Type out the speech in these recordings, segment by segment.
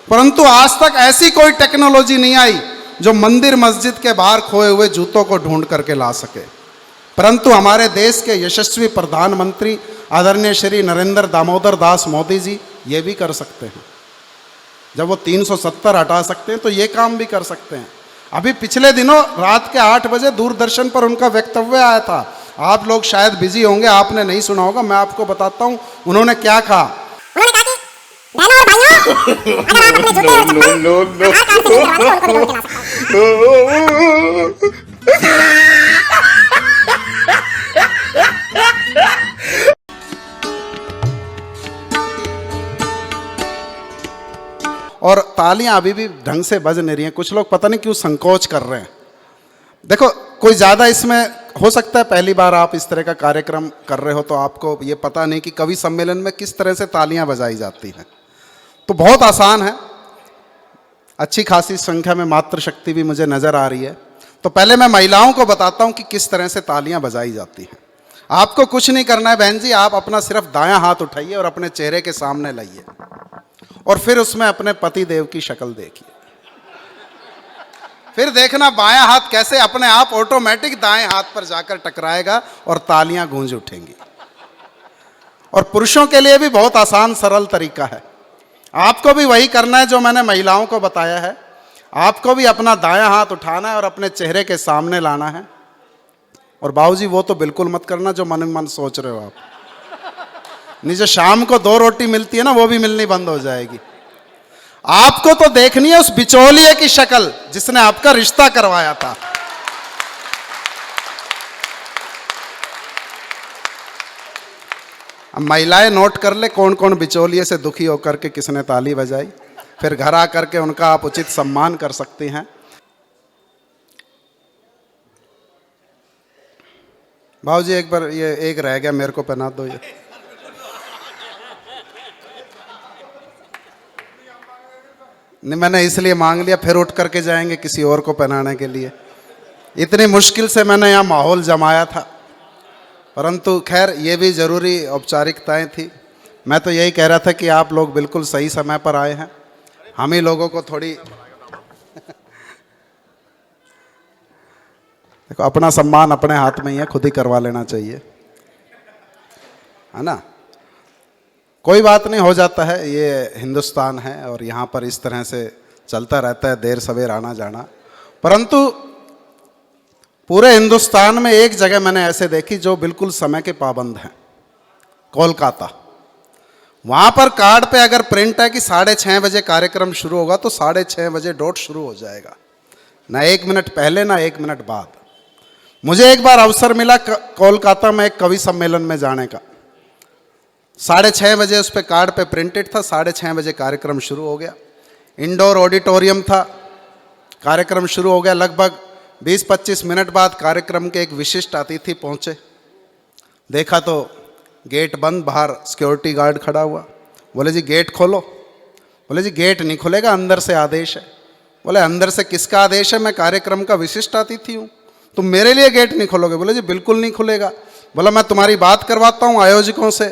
परंतु आज तक ऐसी कोई टेक्नोलॉजी नहीं आई जो मंदिर मस्जिद के बाहर खोए हुए जूतों को ढूंढ करके ला सके। परंतु हमारे देश के यशस्वी प्रधानमंत्री आदरणीय श्री नरेंद्र दामोदर दास मोदी जी ये भी कर सकते हैं। जब वो 370 हटा सकते हैं तो ये काम भी कर सकते हैं। अभी पिछले दिनों रात के 8 बजे दूरदर्शन पर उनका वक्तव्य आया था। आप लोग शायद बिजी होंगे, आपने नहीं सुना होगा, मैं आपको बताता हूं उन्होंने क्या कहा। उन्होंने कहा कि बहनों और भाइयों, अगर आप अपने जूते और चप्पल आधार कार्ड से लिंक करवा दो, उनको भी ढूंढ के ला सकते हैं। और तालियां अभी भी ढंग से बज नहीं रही हैं। कुछ लोग पता नहीं क्यों संकोच कर रहे हैं। देखो, कोई ज़्यादा इसमें हो सकता है पहली बार आप इस तरह का कार्यक्रम कर रहे हो तो आपको ये पता नहीं कि कवि सम्मेलन में किस तरह से तालियां बजाई जाती हैं। तो बहुत आसान है, अच्छी खासी संख्या में मातृ शक्ति भी मुझे नज़र आ रही है। तो पहले मैं महिलाओं को बताता हूं कि किस तरह से तालियां बजाई जाती हैं। आपको कुछ नहीं करना है बहन जी, आप अपना सिर्फ दायां हाथ उठाइए और अपने चेहरे के सामने लाइए और फिर उसमें अपने पति देव की शक्ल देखिए। फिर देखना बायां हाथ कैसे अपने आप ऑटोमेटिक दाएं हाथ पर जाकर टकराएगा और तालियां गूंज उठेंगी। और पुरुषों के लिए भी बहुत आसान सरल तरीका है। आपको भी वही करना है जो मैंने महिलाओं को बताया है। आपको भी अपना दायां हाथ उठाना है और अपने चेहरे के सामने लाना है। और बाबूजी वो तो बिल्कुल मत करना जो मन मन सोच रहे हो आप। नहीं, जो शाम को 2 रोटी मिलती है ना, वो भी मिलनी बंद हो जाएगी। आपको तो देखनी है उस बिचौलिए की शक्ल जिसने आपका रिश्ता करवाया था। अब महिलाएं नोट कर ले कौन कौन बिचौलिए से दुखी होकर के किसने ताली बजाई, फिर घर आकर के उनका आप उचित सम्मान कर सकती हैं। भाऊजी एक बार ये एक रह गया, मेरे को पहना दो ये। नहीं, मैंने इसलिए मांग लिया, फिर उठ करके जाएंगे किसी और को पहनाने के लिए। इतनी मुश्किल से मैंने यहाँ माहौल जमाया था, परंतु खैर ये भी ज़रूरी औपचारिकताएं थी। मैं तो यही कह रहा था कि आप लोग बिल्कुल सही समय पर आए हैं। हम ही लोगों को थोड़ी देखो, अपना सम्मान अपने हाथ में ही है, खुद ही करवा लेना चाहिए, है ना। कोई बात नहीं, हो जाता है, ये हिंदुस्तान है और यहाँ पर इस तरह से चलता रहता है, देर सवेर आना जाना। परंतु पूरे हिंदुस्तान में एक जगह मैंने ऐसे देखी जो बिल्कुल समय के पाबंद हैं, कोलकाता। वहाँ पर कार्ड पे अगर प्रिंट है कि 6:30 बजे कार्यक्रम शुरू होगा तो 6:30 बजे डॉट शुरू हो जाएगा, ना 1 मिनट पहले ना 1 मिनट बाद। मुझे एक बार अवसर मिला कोलकाता में एक कवि सम्मेलन में जाने का। 6:30 बजे उस पर कार्ड पे प्रिंटेड था, 6:30 बजे कार्यक्रम शुरू हो गया। इंडोर ऑडिटोरियम था, कार्यक्रम शुरू हो गया। लगभग 20-25 मिनट बाद कार्यक्रम के एक विशिष्ट अतिथि पहुंचे। देखा तो गेट बंद, बाहर सिक्योरिटी गार्ड खड़ा हुआ। बोले जी गेट खोलो। बोले जी गेट नहीं खुलेगा, अंदर से आदेश है। बोले अंदर से किसका आदेश है? मैं कार्यक्रम का विशिष्ट अतिथि हूँ, तुम मेरे लिए गेट नहीं खोलोगे? बोले जी बिल्कुल नहीं खुलेगा। बोला मैं तुम्हारी बात करवाता हूँ आयोजकों से।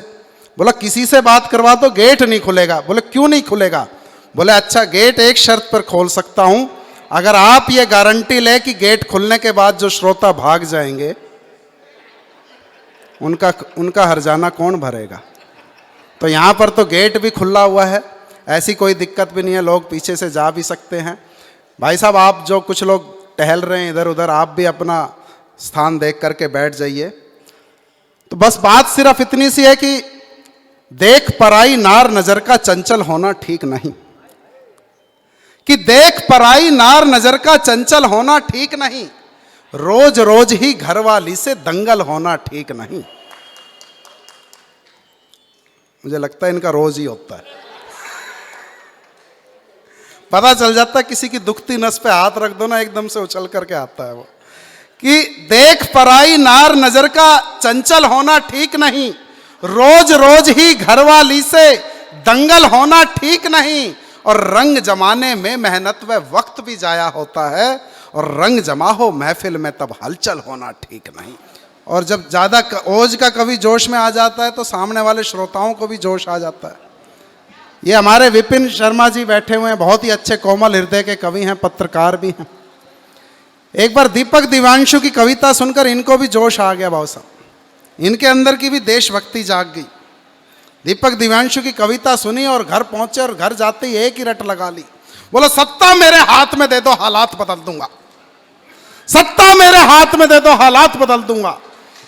बोला किसी से बात करवा दो, गेट नहीं खुलेगा। बोले क्यों नहीं खुलेगा? बोले अच्छा, गेट एक शर्त पर खोल सकता हूँ, अगर आप ये गारंटी ले कि गेट खुलने के बाद जो श्रोता भाग जाएंगे उनका हर्जाना कौन भरेगा? तो यहाँ पर तो गेट भी खुला हुआ है, ऐसी कोई दिक्कत भी नहीं है, लोग पीछे से जा भी सकते हैं। भाई साहब, आप जो कुछ लोग टहल रहे हैं इधर उधर, आप भी अपना स्थान देख करके बैठ जाइए। तो बस बात सिर्फ इतनी सी है कि देख पराई नार नजर का चंचल होना ठीक नहीं, कि देख पराई नार नजर का चंचल होना ठीक नहीं, रोज रोज ही घरवाली से दंगल होना ठीक नहीं। मुझे लगता है इनका रोज ही होता है। पता चल जाता है, किसी की दुखती नस पे हाथ रख दो ना, एकदम से उछल करके आता है वो, कि देख पराई नार नजर का चंचल होना ठीक नहीं, रोज रोज ही घरवाली से दंगल होना ठीक नहीं, और रंग जमाने में मेहनत व वक्त भी जाया होता है, और रंग जमा हो महफिल में तब हलचल होना ठीक नहीं। और जब ज़्यादा ओज का कवि जोश में आ जाता है तो सामने वाले श्रोताओं को भी जोश आ जाता है। ये हमारे विपिन शर्मा जी बैठे हुए हैं, बहुत ही अच्छे कोमल हृदय के कवि हैं, पत्रकार भी हैं। एक बार दीपक दिव्यांशु की कविता सुनकर इनको भी जोश आ गया भाव साहब, इनके अंदर की भी देशभक्ति जाग गई। दीपक दिव्यांशु की कविता सुनी और घर पहुंचे और घर जाते ही एक ही रट लगा ली, बोला सत्ता मेरे हाथ में दे दो हालात बदल दूंगा, सत्ता मेरे हाथ में दे दो हालात बदल दूंगा।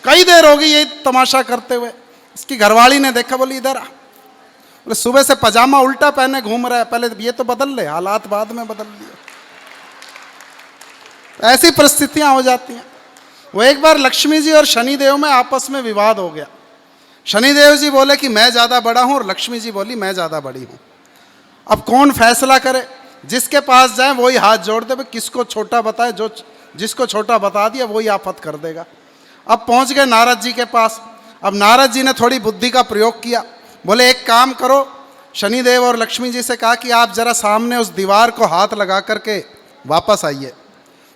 कई देर होगी यही तमाशा करते हुए। इसकी घरवाली ने देखा, बोली इधर आ। बोले सुबह से पजामा उल्टा पहने घूम रहा है, पहले ये तो बदल ले, हालात बाद में बदल लिए। ऐसी परिस्थितियां हो जाती हैं। वो एक बार लक्ष्मी जी और शनिदेव में आपस में विवाद हो गया। शनिदेव जी बोले कि मैं ज़्यादा बड़ा हूं और लक्ष्मी जी बोली मैं ज़्यादा बड़ी हूं। अब कौन फैसला करे? जिसके पास जाए वही हाथ जोड़ दे, किसको छोटा बताए, जो जिसको छोटा बता दिया वही आफत कर देगा। अब पहुंच गए नारद जी के पास। अब नारद जी ने थोड़ी बुद्धि का प्रयोग किया, बोले एक काम करो, शनिदेव और लक्ष्मी जी से कहा कि आप जरा सामने उस दीवार को हाथ लगा करके वापस आइए।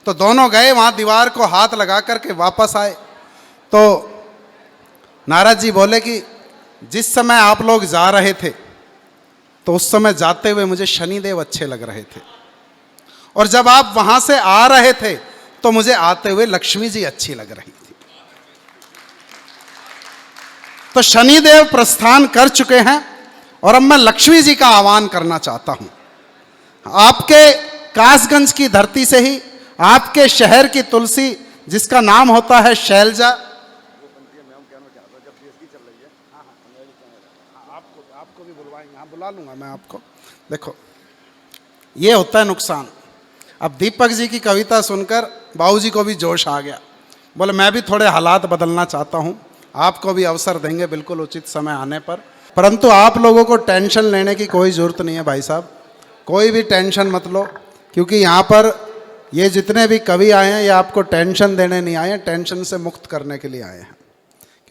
तो दोनों गए वहाँ, दीवार को हाथ लगा करके वापस आए। तो नारद जी बोले कि जिस समय आप लोग जा रहे थे तो उस समय जाते हुए मुझे शनिदेव अच्छे लग रहे थे, और जब आप वहाँ से आ रहे थे तो मुझे आते हुए लक्ष्मी जी अच्छी लग रही थी। तो शनिदेव प्रस्थान कर चुके हैं और अब मैं लक्ष्मी जी का आह्वान करना चाहता हूं। आपके कासगंज की धरती से ही, आपके शहर की तुलसी जिसका नाम होता है शैलजा, आपको भी बुलवाएंगे, हाँ बुला लूंगा मैं आपको। देखो ये होता है नुकसान। अब दीपक जी की कविता सुनकर बाबूजी को भी जोश आ गया, बोले मैं भी थोड़े हालात बदलना चाहता हूँ, आपको भी अवसर देंगे बिल्कुल उचित समय आने पर। परंतु आप लोगों को टेंशन लेने की कोई ज़रूरत नहीं है भाई साहब, कोई भी टेंशन मत लो, क्योंकि यहाँ पर ये जितने भी कवि आए हैं ये आपको टेंशन देने नहीं आए हैं, टेंशन से मुक्त करने के लिए आए हैं।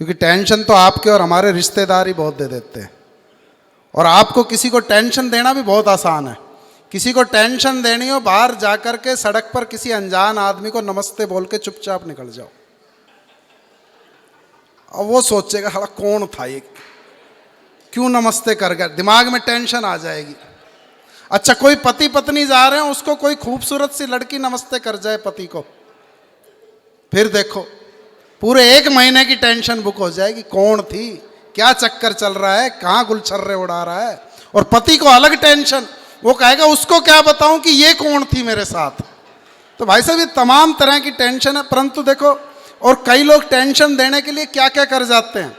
क्योंकि टेंशन तो आपके और हमारे रिश्तेदार ही बहुत दे देते हैं, और आपको किसी को टेंशन देना भी बहुत आसान है। किसी को टेंशन देनी हो, बाहर जाकर के सड़क पर किसी अनजान आदमी को नमस्ते बोल के चुपचाप निकल जाओ। अब वो सोचेगा हला कौन था ये, क्यों नमस्ते कर गया, दिमाग में टेंशन आ जाएगी। अच्छा कोई पति पत्नी जा रहे हैं, उसको कोई खूबसूरत सी लड़की नमस्ते कर जाए पति को, फिर देखो पूरे 1 महीने की टेंशन बुक हो जाएगी, कौन थी, क्या चक्कर चल रहा है, कहाँ गुलछर्रे उड़ा रहा है। और पति को अलग टेंशन, वो कहेगा उसको क्या बताऊं कि ये कौन थी मेरे साथ। तो भाई साहब ये तमाम तरह की टेंशन है। परंतु देखो, और कई लोग टेंशन देने के लिए क्या क्या कर जाते हैं।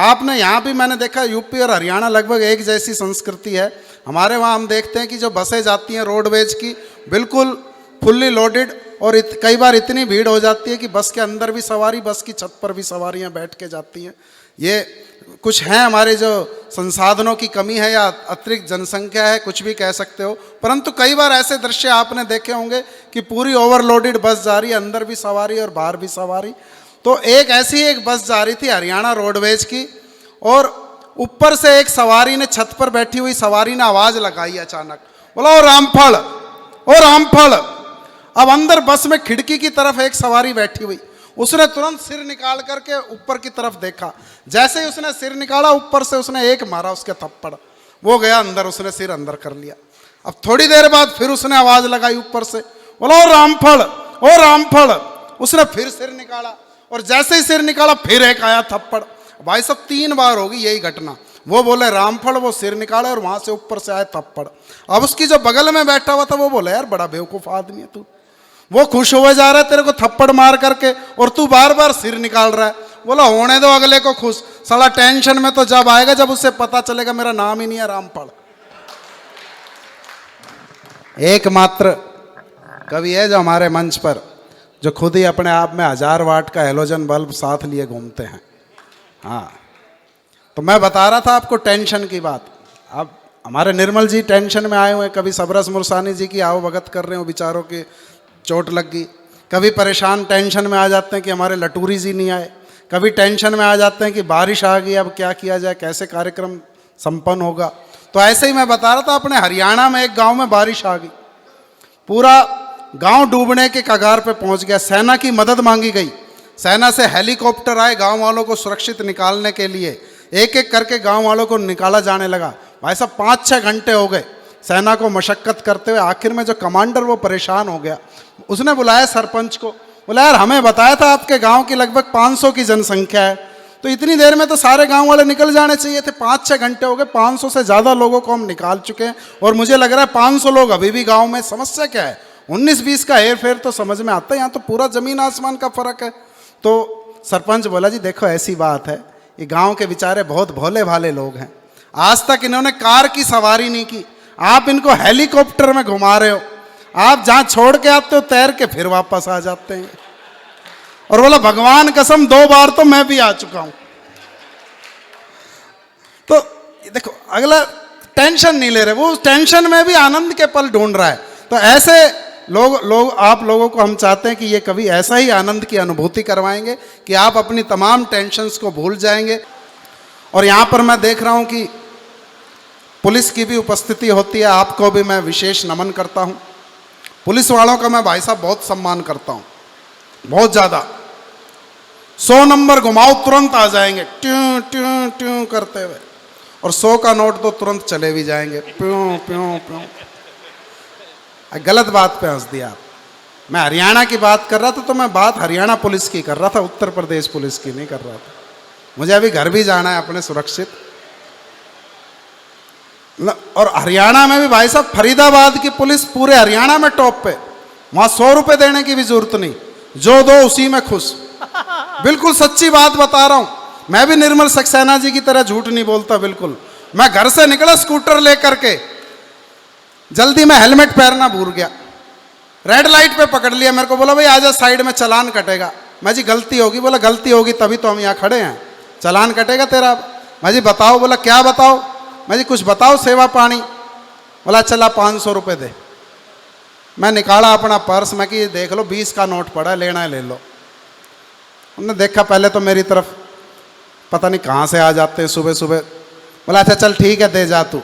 आपने यहाँ भी मैंने देखा, यूपी और हरियाणा लगभग एक जैसी संस्कृति है। हमारे वहाँ हम देखते हैं कि जो बसें जाती हैं रोडवेज की, बिल्कुल फुल्ली लोडेड, और कई बार इतनी भीड़ हो जाती है कि बस के अंदर भी सवारी, बस की छत पर भी सवारियाँ बैठ के जाती हैं। ये कुछ हैं हमारे जो संसाधनों की कमी है या अतिरिक्त जनसंख्या है, कुछ भी कह सकते हो। परंतु कई बार ऐसे दृश्य आपने देखे होंगे कि पूरी ओवरलोडेड बस जा रही है, अंदर भी सवारी और बाहर भी सवारी। तो एक बस जा रही थी हरियाणा रोडवेज की, और ऊपर से एक सवारी ने, छत पर बैठी हुई सवारी ने आवाज़ लगाई अचानक, बोला ओ रामफल, ओ रामफल। अब अंदर बस में खिड़की की तरफ एक सवारी बैठी हुई, उसने तुरंत सिर निकाल करके ऊपर की तरफ देखा। जैसे ही उसने सिर निकाला, ऊपर से उसने एक मारा उसके थप्पड़, वो गया अंदर, उसने सिर अंदर कर लिया। अब थोड़ी देर बाद फिर उसने आवाज़ लगाई ऊपर से, बोला ओ रामफल, ओ रामफल। उसने फिर सिर निकाला, और जैसे ही सिर निकाला फिर एक आया थप्पड़। भाई साहब 3 बार होगी यही घटना। वो बोले रामफल, वो सिर निकाले, और वहां से ऊपर से आए थप्पड़। अब उसकी जो बगल में बैठा हुआ था वो बोला यार बड़ा बेवकूफ आदमी है तू, वो खुश हुए जा रहा है तेरे को थप्पड़ मार करके, और तू बार बार सिर निकाल रहा है। बोला होने दो अगले को खुश, साला टेंशन में तो जब आएगा जब उसे पता चलेगा मेरा नाम ही नहीं है रामफल। एकमात्र कवि है जो हमारे मंच पर, जो खुद ही अपने आप में 1000 वाट का हेलोजन बल्ब साथ लिए घूमते हैं। हाँ, तो मैं बता रहा था आपको टेंशन की बात। अब हमारे निर्मल जी टेंशन में आए हुए हैं, कभी सबरस मुरसानी जी की आओ भगत कर रहे हो, बेचारों की चोट लग गई। कभी परेशान टेंशन में आ जाते हैं कि हमारे लटूरी जी नहीं आए, कभी टेंशन में आ जाते हैं कि बारिश आ गई, अब क्या किया जाए, कैसे कार्यक्रम संपन्न होगा। तो ऐसे ही मैं बता रहा था, अपने हरियाणा में एक गांव में बारिश आ गई, पूरा गांव डूबने के कगार पे पहुंच गया। सेना की मदद मांगी गई, सेना से हेलीकॉप्टर आए गांव वालों को सुरक्षित निकालने के लिए। एक एक करके गांव वालों को निकाला जाने लगा। भाई साहब 5-6 घंटे हो गए सेना को मशक्कत करते हुए, आखिर में जो कमांडर वो परेशान हो गया, उसने बुलाया सरपंच को, बोला यार हमें बताया था आपके गांव की लगभग 500 की जनसंख्या है, तो इतनी देर में तो सारे गांव वाले निकल जाने चाहिए थे, 5-6 घंटे हो गए, 500 से ज़्यादा लोगों को हम निकाल चुके हैं और मुझे लग रहा है 500 लोग अभी भी गांव में, समस्या क्या है? 19-20 का हेर फेर तो समझ में आता है, यहाँ तो पूरा ज़मीन आसमान का फ़र्क है। तो सरपंच बोला जी देखो ऐसी बात है, ये गांव के बेचारे बहुत भोले भाले लोग हैं, आज तक इन्होंने कार की सवारी नहीं की, आप इनको हेलीकॉप्टर में घुमा रहे हो, आप जहाँ छोड़ के आते हो तैर के फिर वापस आ जाते हैं। और बोला भगवान कसम 2 बार तो मैं भी आ चुका हूं। तो देखो अगला टेंशन नहीं ले रहे, वो उस टेंशन में भी आनंद के पल ढूंढ रहा है। तो ऐसे लोग आप लोगों को हम चाहते हैं कि ये कभी ऐसा ही आनंद की अनुभूति करवाएंगे कि आप अपनी तमाम टेंशन्स को भूल जाएंगे। और यहाँ पर मैं देख रहा हूँ कि पुलिस की भी उपस्थिति होती है, आपको भी मैं विशेष नमन करता हूँ। पुलिस वालों का मैं भाई साहब बहुत सम्मान करता हूँ, बहुत ज़्यादा। 100 नंबर घुमाओ तुरंत आ जाएंगे ट्यूं ट्यूं ट्यूं करते हुए, और 100 का नोट तो तुरंत चले भी जाएंगे प्यूं प्यूं प्यूं। गलत बात पे हंस दिया आप। मैं हरियाणा की बात कर रहा था, तो मैं बात हरियाणा पुलिस की कर रहा था, उत्तर प्रदेश पुलिस की नहीं कर रहा था। मुझे अभी घर भी जाना है अपने सुरक्षित। और हरियाणा में भी भाई साहब फरीदाबाद की पुलिस पूरे हरियाणा में टॉप पे, वहां 100 रुपए देने की भी जरूरत नहीं, जो दो उसी में खुश। बिल्कुल सच्ची बात बता रहा हूं, मैं भी निर्मल सक्सेना जी की तरह झूठ नहीं बोलता बिल्कुल। मैं घर से निकला स्कूटर लेकर के, जल्दी में हेलमेट पहनना भूल गया, रेड लाइट पे पकड़ लिया मेरे को, बोला भाई आजा साइड में चलान कटेगा। मैं जी गलती होगी, बोला गलती होगी तभी तो हम यहाँ खड़े हैं, चलान कटेगा तेरा। मैं जी बताओ, बोला क्या बताओ? मैं जी कुछ बताओ सेवा पानी। बोला चला 500 रुपये दे। मैं निकाला अपना पर्स, मैं कि देख लो 20 का नोट पड़ा है, लेना है ले लो। उन्होंने देखा पहले तो मेरी तरफ, पता नहीं कहाँ से आ जाते हैं सुबह सुबह। बोला अच्छा चल ठीक है दे जा तू।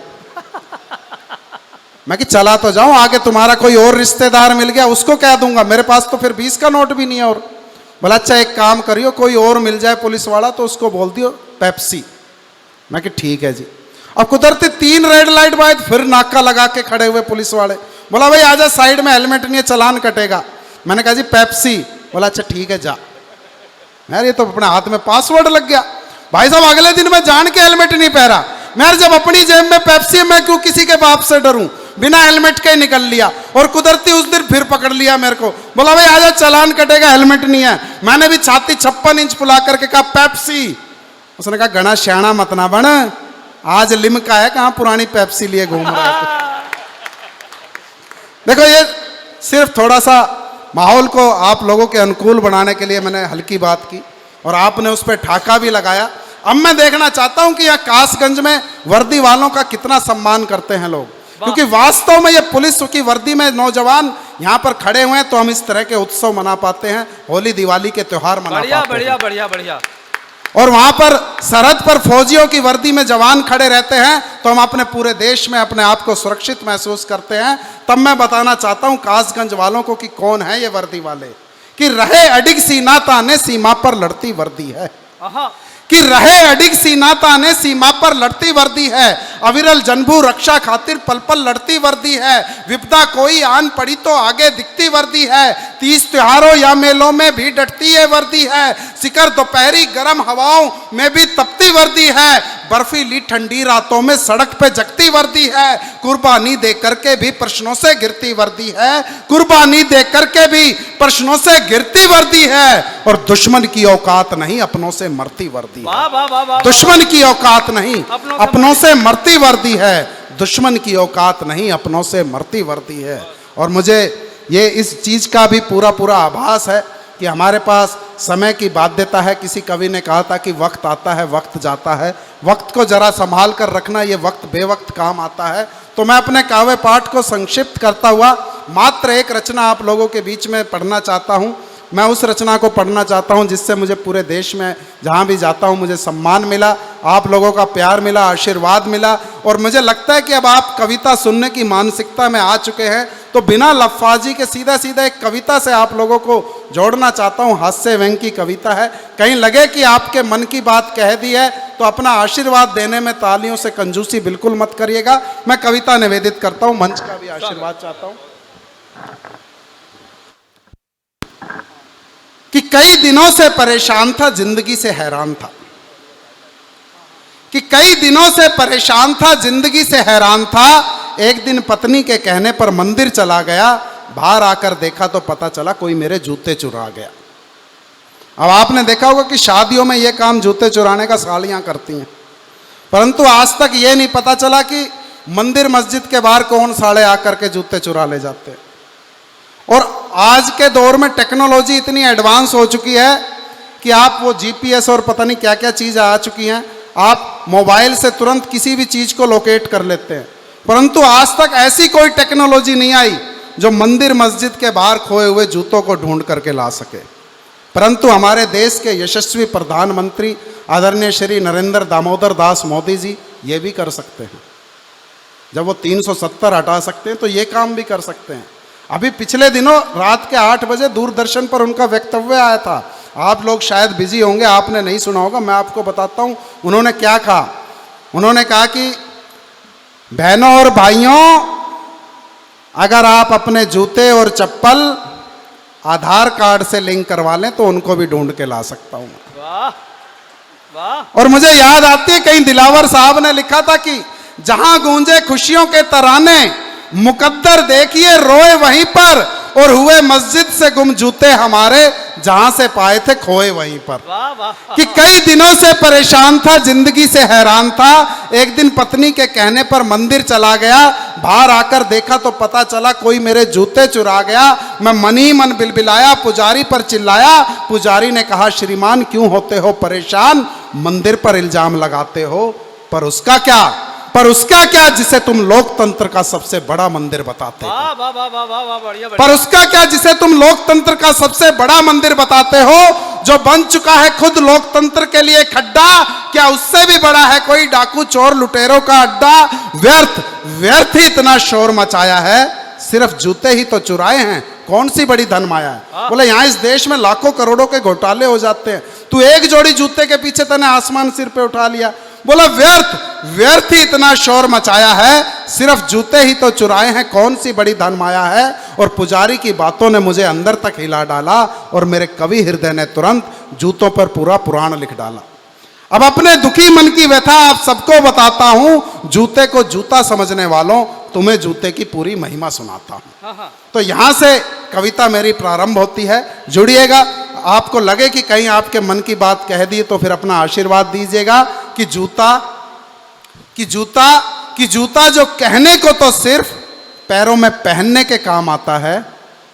मैं कि चला तो जाऊं, आगे तुम्हारा कोई और रिश्तेदार मिल गया उसको क्या दूंगा, मेरे पास तो फिर 20 का नोट भी नहीं है। और बोला अच्छा एक काम करियो, कोई और मिल जाए पुलिस वाला तो उसको बोल दियो पेप्सी। मैं कि ठीक है जी। अब कुदरती 3 रेड लाइट बाद फिर नाका लगा के खड़े हुए पुलिस वाले, बोला भाई आजा साइड में, हेलमेट नहीं है चलान कटेगा। मैंने कहा जी पेप्सी। बोला अच्छा ठीक है जा। यार ये तो अपने हाथ में पासवर्ड लग गया। भाई साहब अगले दिन मैं जान के हेलमेट नहीं पहना। मैं जब अपनी जेब में पेप्सी है, मैं क्यों किसी के बाप से डरूं, बिना हेलमेट के निकल लिया। और कुदरती उस दिन फिर पकड़ लिया मेरे को, बोला भाई आजा चलान कटेगा, हेलमेट नहीं है। मैंने भी छाती 56 इंच फुला करके कहा पेप्सी। उसने कहा घना श्याणा मत ना बन, आज लिमका है, कहां पुरानी पेप्सी लिए घूम रहा है। देखो ये सिर्फ थोड़ा सा माहौल को आप लोगों के अनुकूल बनाने के लिए मैंने हल्की बात की, और आपने उस पर ठाका भी लगाया। अब मैं देखना चाहता हूं कि यहाँ कासगंज में वर्दी वालों का कितना सम्मान करते हैं लोग, क्योंकि वास्तव में ये पुलिस की वर्दी में नौजवान यहाँ पर खड़े हुए हैं तो हम इस तरह के उत्सव मना पाते हैं, होली दिवाली के त्योहार मना पाते हैं। बढ़िया बढ़िया बढ़िया। और वहां पर सरहद पर फौजियों की वर्दी में जवान खड़े रहते हैं तो हम अपने पूरे देश में अपने आप को सुरक्षित महसूस करते हैं। तब मैं बताना चाहता हूं कासगंज वालों को कि कौन है ये वर्दी वाले, कि रहे अडिग सीना ताने सीमा पर लड़ती वर्दी है, कि रहे अडिग सीना ताने सीमा पर लड़ती वर्दी है, अविरल जनभू रक्षा खातिर पल पल लड़ती वर्दी है, विपदा कोई आन पड़ी तो आगे दिखती वर्दी है, 30 त्योहारों या मेलों में भी डटती है वर्दी है, शिकर दोपहरी गर्म हवाओं में भी तपती वर्दी है, बर्फीली ठंडी रातों में सड़क पे जगती वर्दी है, कुर्बानी दे करके भी प्रश्नों से गिरती वर्दी है, कुर्बानी दे करके भी प्रश्नों से गिरती वर्दी है, और दुश्मन की औकात नहीं अपनों से मरती वर्दी है। दुश्मन की औकात नहीं अपनों से मरती वर्दी है, दुश्मन की औकात नहीं अपनों से मरती वर्दी है। और मुझे ये इस चीज का भी पूरा आभास है कि हमारे पास समय की बाध्यता है। किसी कवि ने कहा था कि वक्त आता है वक्त जाता है, वक्त को जरा संभाल कर रखना, ये वक्त बेवक्त काम आता है। तो मैं अपने काव्य पाठ को संक्षिप्त करता हुआ मात्र एक रचना आप लोगों के बीच में पढ़ना चाहता हूँ। मैं उस रचना को पढ़ना चाहता हूँ जिससे मुझे पूरे देश में जहाँ भी जाता हूँ मुझे सम्मान मिला। आप लोगों का प्यार मिला, आशीर्वाद मिला, और मुझे लगता है कि अब आप कविता सुनने की मानसिकता में आ चुके हैं। तो बिना लफ्फाजी के सीधा सीधा एक कविता से आप लोगों को जोड़ना चाहता हूँ। हास्य व्यंग की कविता है। कहीं लगे कि आपके मन की बात कह दी है तो अपना आशीर्वाद देने में तालियों से कंजूसी बिल्कुल मत करिएगा। मैं कविता निवेदित करता हूँ, मंच का भी आशीर्वाद चाहता हूँ। कि कई दिनों से परेशान था, जिंदगी से हैरान था। कि कई दिनों से परेशान था, जिंदगी से हैरान था। एक दिन पत्नी के कहने पर मंदिर चला गया, बाहर आकर देखा तो पता चला कोई मेरे जूते चुरा गया। अब आपने देखा होगा कि शादियों में यह काम जूते चुराने का सालियां करती हैं, परंतु आज तक यह नहीं पता चला कि मंदिर मस्जिद के बाहर कौन साले आकर के जूते चुरा ले जाते हैं। और आज के दौर में टेक्नोलॉजी इतनी एडवांस हो चुकी है कि आप वो जीपीएस और पता नहीं क्या क्या चीज़ आ चुकी हैं, आप मोबाइल से तुरंत किसी भी चीज़ को लोकेट कर लेते हैं। परंतु आज तक ऐसी कोई टेक्नोलॉजी नहीं आई जो मंदिर मस्जिद के बाहर खोए हुए जूतों को ढूंढ करके ला सके। परंतु हमारे देश के यशस्वी प्रधानमंत्री आदरणीय श्री नरेंद्र दामोदर दास मोदी जी ये भी कर सकते हैं। जब वो 370 हटा सकते हैं तो ये काम भी कर सकते हैं। अभी पिछले दिनों रात के 8 बजे दूरदर्शन पर उनका वक्तव्य आया था। आप लोग शायद बिजी होंगे, आपने नहीं सुना होगा, मैं आपको बताता हूं उन्होंने क्या कहा। उन्होंने कहा कि बहनों और भाइयों, अगर आप अपने जूते और चप्पल आधार कार्ड से लिंक करवा लें तो उनको भी ढूंढ के ला सकता हूं। वाह वाह। और मुझे याद आती है कहीं दिलावर साहब ने लिखा था कि जहां गूंजे खुशियों के तराने, मुकद्दर देखिए रोए वहीं पर, और हुए मस्जिद से गुम जूते हमारे, जहां से पाए थे खोए वहीं पर। वाह वाह। कि कई दिनों से परेशान था, जिंदगी से हैरान था। एक दिन पत्नी के कहने पर मंदिर चला गया, बाहर आकर देखा तो पता चला कोई मेरे जूते चुरा गया। मैं मन ही मन बिलबिलाया, पुजारी पर चिल्लाया। पुजारी ने कहा, श्रीमान क्यों होते हो परेशान, मंदिर पर इल्जाम लगाते हो, पर उसका क्या जिसे तुम लोकतंत्र का सबसे बड़ा मंदिर बताते हो। वाह वाह वाह वाह वाह वाह, बढ़िया पर बढ़िया। उसका क्या जिसे तुम लोकतंत्र का सबसे बड़ा मंदिर बताते हो, जो बन चुका है खुद लोकतंत्र के लिए खड्डा, क्या उससे भी बड़ा है कोई डाकू चोर लुटेरों का अड्डा। व्यर्थ ही इतना शोर मचाया है, सिर्फ जूते ही तो चुराए हैं, कौन सी बड़ी धन माया है। बोले यहाँ इस देश में लाखों करोड़ों के घोटाले हो जाते हैं, तू एक जोड़ी जूते के पीछे तने आसमान सिर पे उठा लिया। बोला व्यर्थ ही इतना शोर मचाया है, सिर्फ जूते ही तो चुराए हैं, कौन सी बड़ी धन माया है। और पुजारी की बातों ने मुझे अंदर तक हिला डाला, और मेरे कवि हृदय ने तुरंत जूतों पर पूरा पुराण लिख डाला। अब अपने दुखी मन की व्यथा आप सबको बताता हूं, जूते को जूता समझने वालों, तुम्हें जूते की पूरी महिमा सुनाता हूं। तो यहां से कविता मेरी प्रारंभ होती है, जुड़िएगा। आपको लगे कि कहीं आपके मन की बात कह दी तो फिर अपना आशीर्वाद दीजिएगा। कि जूता जो कहने को तो सिर्फ पैरों में पहनने के काम आता है,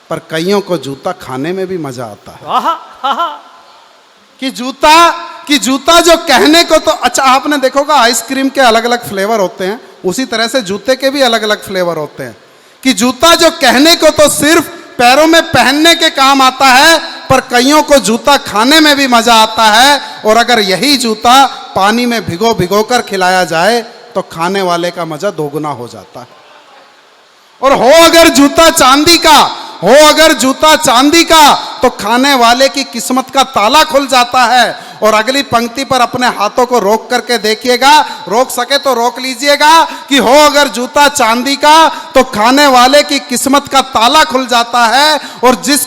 पर कईयों को जूता खाने में भी मजा आता है। वाह। कि जूता जो कहने को तो, अच्छा आपने देखोगा आइसक्रीम के अलग अलग फ्लेवर होते हैं, उसी तरह से जूते के भी अलग अलग फ्लेवर होते हैं। कि जूता जो कहने को तो सिर्फ पैरों में पहनने के काम आता है, पर कईयों को जूता खाने में भी मजा आता है। और अगर यही जूता पानी में भिगो कर खिलाया जाए तो खाने वाले का मजा दोगुना हो जाता है। और हो अगर जूता चांदी का तो खाने वाले की किस्मत का ताला खुल जाता है। और अगली पंक्ति पर अपने हाथों को रोक करके देखिएगा, रोक सके तो रोक लीजिएगा। कि हो अगर जूता चांदी का तो खाने वाले की किस्मत का ताला खुल जाता है। और जिस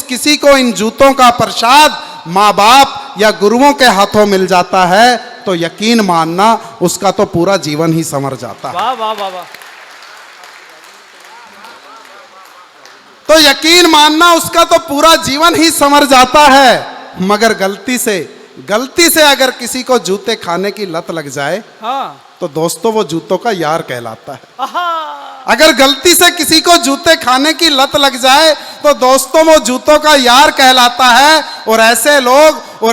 किसी को इन जूतों का प्रसाद माँ बाप या गुरुओं के हाथों मिल जाता है, तो यकीन मानना उसका तो पूरा जीवन ही संवर जाता है। वाह वाह वाह वाह। तो यकीन मानना उसका तो पूरा जीवन ही संवर जाता है। मगर गलती से अगर किसी को जूते खाने की लत लग जाए, हाँ। तो दोस्तों वो जूतों का यार कहलाता है। आहा। अगर गलती से किसी को जूते खाने की लत लग जाए तो दोस्तों वो जूतों का यार कहलाता है। और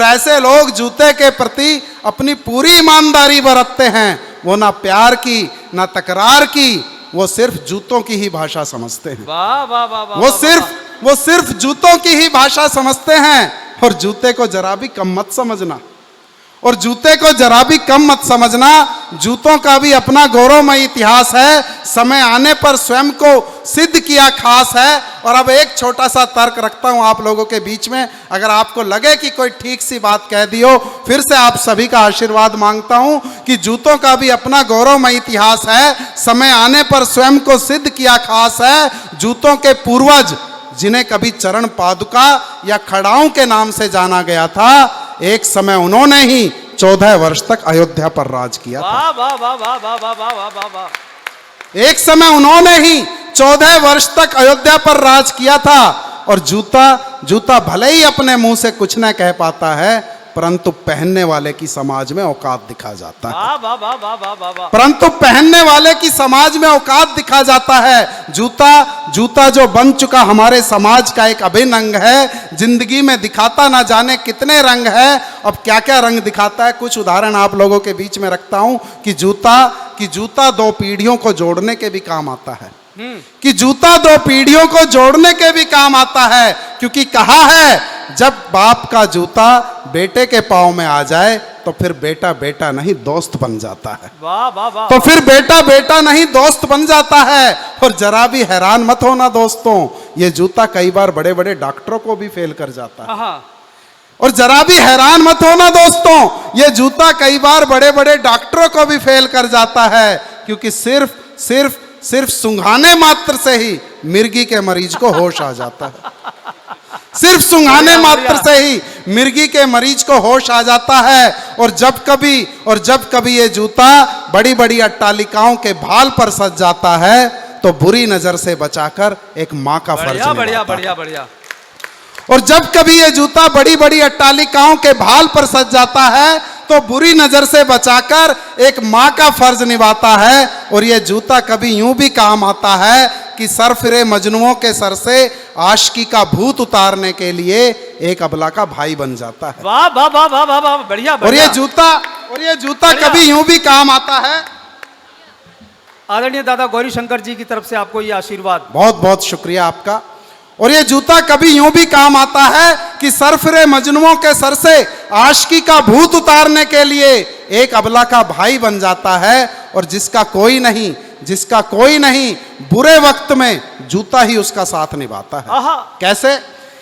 ऐसे लोग जूते के प्रति अपनी पूरी ईमानदारी बरतते हैं। वो ना प्यार की ना तकरार की, वो सिर्फ जूतों की ही भाषा समझते हैं। वाह वाह वाह वाह। वो सिर्फ जूतों की ही भाषा समझते हैं। और जूते को जरा भी कम मत समझना। और जूते को जरा भी कम मत समझना, जूतों का भी अपना गौरवमय इतिहास है, समय आने पर स्वयं को सिद्ध किया खास है। और अब एक छोटा सा तर्क रखता हूं आप लोगों के बीच में, अगर आपको लगे कि कोई ठीक सी बात कह दी हो, फिर से आप सभी का आशीर्वाद मांगता हूं कि जूतों का भी अपना गौरवमय इतिहास है, समय आने पर स्वयं को सिद्ध किया खास है। जूतों के पूर्वज जिन्हें कभी चरण पादुका या खड़ाओं के नाम से जाना गया था, एक समय उन्होंने ही 14 वर्ष तक अयोध्या पर राज किया था। वाह वाह वाह वाह वाह वाह वाह वाह वाह वाह। एक समय उन्होंने ही 14 वर्ष तक अयोध्या पर राज किया था। और जूता भले ही अपने मुंह से कुछ न कह पाता है, परंतु पहनने वाले की समाज में औकात दिखा जाता है। वाह वाह वाह वाह वाह वाह वाह। परंतु पहनने वाले की समाज में औकात दिखा जाता है। जूता जो बन चुका हमारे समाज का एक अभिन्न अंग है, जिंदगी में दिखाता ना जाने कितने रंग है। अब क्या क्या रंग दिखाता है, कुछ उदाहरण आप लोगों के बीच में रखता हूं कि जूता 2 पीढ़ियों को जोड़ने के भी काम आता है, कि जूता 2 पीढ़ियों को जोड़ने के भी काम आता है। क्योंकि कहा है, जब बाप का जूता बेटे के पांव में आ जाए तो फिर बेटा बेटा नहीं दोस्त बन जाता है। वाह वाह वाह। तो फिर बेटा बेटा नहीं दोस्त बन जाता है। और जरा भी हैरान मत होना दोस्तों, ये जूता कई बार बड़े बड़े डॉक्टरों को भी फेल कर जाता है। और जरा भी हैरान मत होना दोस्तों, ये जूता कई बार बड़े बड़े डॉक्टरों को भी फेल कर जाता है। क्योंकि सिर्फ सुंघाने मात्र से ही मिर्गी के मरीज को होश आ जाता है। सिर्फ सुंघाने मात्र से ही मिर्गी के मरीज को होश आ जाता है। और जब कभी ये जूता बड़ी बड़ी अट्टालिकाओं के भाल पर सज जाता है, तो बुरी नजर से बचाकर एक माँ का फर्ज निभाता है। बढ़िया बढ़िया बढ़िया। और जब कभी ये जूता बड़ी बड़ी अट्टालिकाओं के भाल पर सज जाता है, तो बुरी नजर से बचाकर एक माँ का फर्ज निभाता है। और ये जूता कभी यूं भी काम आता है कि सर फिरे मजनुओं के सर से आशिकी का भूत उतारने के लिए एक अबला का भाई बन जाता है। वाह वाह वाह वाह वाह वाह। बढ़िया। और ये जूता कभी यूं भी काम आता है। आदरणीय दादा गौरी शंकर जी की तरफ से आपको ये आशीर्वाद। बहुत बहुत शुक्रिया आपका। और ये जूता कभी यूं भी काम आता है कि सरफिरे मजनुओं के सर से आशिकी का भूत उतारने के लिए एक अबला का भाई बन जाता है। और जिसका कोई नहीं बुरे वक्त में जूता ही उसका साथ निभाता है। कैसे?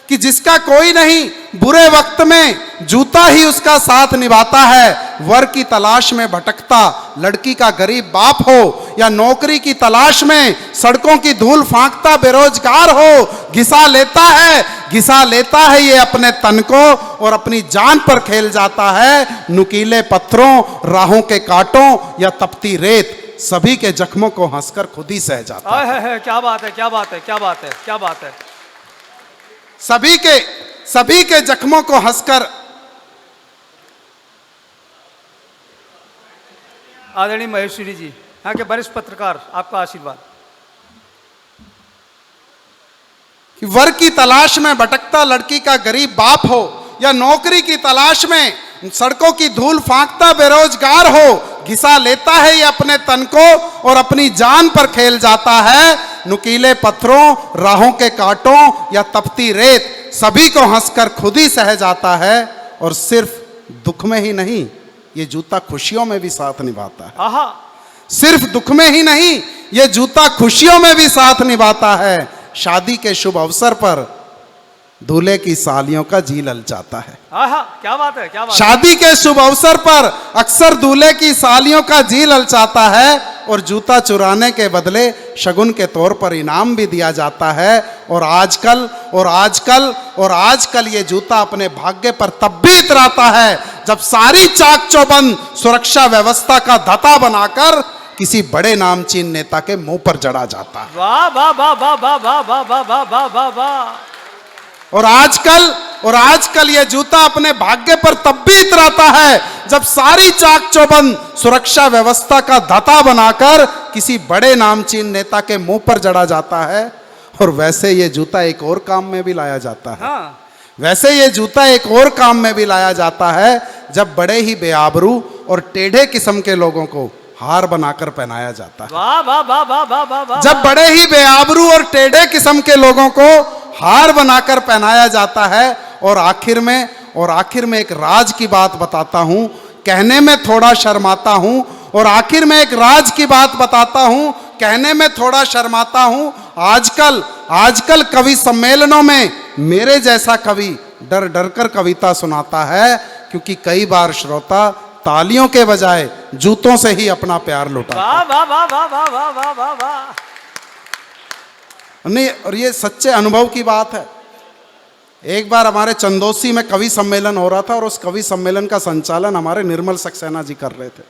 कि जिसका कोई नहीं बुरे वक्त में जूता ही उसका साथ निभाता है। वर की तलाश में भटकता लड़की का गरीब बाप हो, या नौकरी की तलाश में सड़कों की धूल फांकता बेरोजगार हो, घिसा लेता है ये अपने तन को और अपनी जान पर खेल जाता है। नुकीले पत्थरों, राहों के कांटों या तपती रेत, सभी के जख्मों को हंसकर खुद ही सह जाता है। क्या बात है, क्या बात है, क्या बात है, क्या बात है। सभी के जख्मों को हंसकर। आदरणीय महेश्वरी जी, यहाँ के वरिष्ठ पत्रकार, आपका आशीर्वाद। कि वर की तलाश में भटकता लड़की का गरीब बाप हो, या नौकरी की तलाश में सड़कों की धूल फांकता बेरोजगार हो, घिसा लेता है ये अपने तन को और अपनी जान पर खेल जाता है। नुकीले पत्थरों, राहों के कांटों या तपती रेत, सभी को हंसकर खुद ही सह जाता है। और सिर्फ दुख में ही नहीं, ये जूता खुशियों में भी साथ निभाता है। सिर्फ दुख में ही नहीं, ये जूता खुशियों में भी साथ निभाता है। शादी के शुभ अवसर पर दूल्हे की सालियों का जी ललचाता है। क्या बात है, क्या बात। शादी के शुभ अवसर पर अक्सर दूल्हे की सालियों का जी ललचाता है। और जूता चुराने के बदले शगुन के तौर पर इनाम भी दिया जाता है। और आजकल ये जूता अपने भाग्य पर तब भी इतराता है जब सारी चाक चौबंद सुरक्षा व्यवस्था का धता बनाकर किसी बड़े नामचीन नेता के मुंह पर जड़ा जाता है। वाह वाह वाह वाह वाह वाह वाह वाह वाह वाह वाह वाह। और आजकल ये जूता अपने भाग्य पर तब भी इतराता है जब सारी चाक चौबंद सुरक्षा व्यवस्था का धता बनाकर किसी बड़े नामचीन नेता के मुंह पर जड़ा जाता है। और वैसे ये जूता एक और काम में भी लाया जाता है। जब बड़े ही बेआबरू और टेढ़े किस्म के लोगों को हार बनाकर पहनाया जाता है। वाह वाह वाह वाह वाह वाह वाह। जब बड़े ही बेआबरू और टेढ़े किस्म के लोगों को हार बनाकर पहनाया जाता है। और आखिर में एक राज की बात बताता हूं कहने में थोड़ा शर्माता हूं। और आखिर में एक राज की बात बताता हूं, कहने में थोड़ा शर्माता हूं। आजकल कवि सम्मेलनों में मेरे जैसा कवि डर डर कर कविता सुनाता है, क्योंकि कई बार श्रोता तालियों के बजाय जूतों से ही अपना प्यार लुटाता है। वाह वाह वाह वाह वाह वाह वाह वाह वाह। नहीं, और ये सच्चे अनुभव की बात है। एक बार हमारे चंदोसी में कवि सम्मेलन हो रहा था और उस कवि सम्मेलन का संचालन हमारे निर्मल सक्सेना जी कर रहे थे।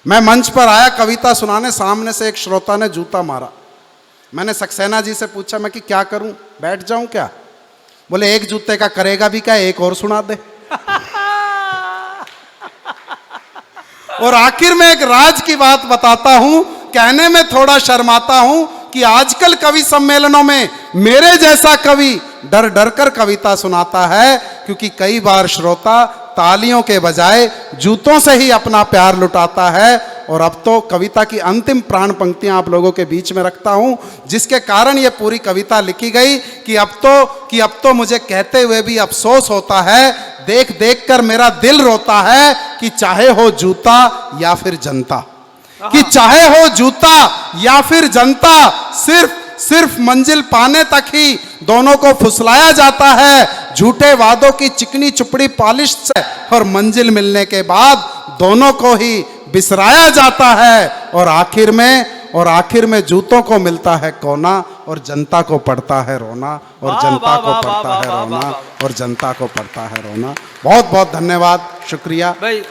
मैं मंच पर आया कविता सुनाने, सामने से एक श्रोता ने जूता मारा। मैंने सक्सेना जी से पूछा मैं कि क्या करूं, बैठ जाऊं क्या? बोले एक जूते का करेगा भी क्या, एक और सुना दे। और आखिर में एक राज की बात बताता हूं, कहने में थोड़ा शर्माता हूं कि आजकल कवि सम्मेलनों में मेरे जैसा कवि डर डर कर कविता सुनाता है, क्योंकि कई बार श्रोता तालियों के बजाय जूतों से ही अपना प्यार लुटाता है। और अब तो कविता की अंतिम प्राण पंक्तियां आप लोगों के बीच में रखता हूं, जिसके कारण ये पूरी कविता लिखी गई कि अब तो मुझे कहते हुए भी अफसोस होता है, देख देख कर मेरा दिल रोता है कि चाहे हो जूता या फिर जनता, कि चाहे हो जूता या फिर जनता, सिर्फ मंजिल पाने तक ही दोनों को फुसलाया जाता है झूठे वादों की चिकनी चुपड़ी पॉलिश से, और मंजिल मिलने के बाद दोनों को ही बिसराया जाता है। और आखिर में जूतों को मिलता है कोना और जनता को पड़ता है रोना, और जनता को पड़ता है रोना, और जनता को पड़ता है रोना। बहुत बहुत धन्यवाद, शुक्रिया भाई।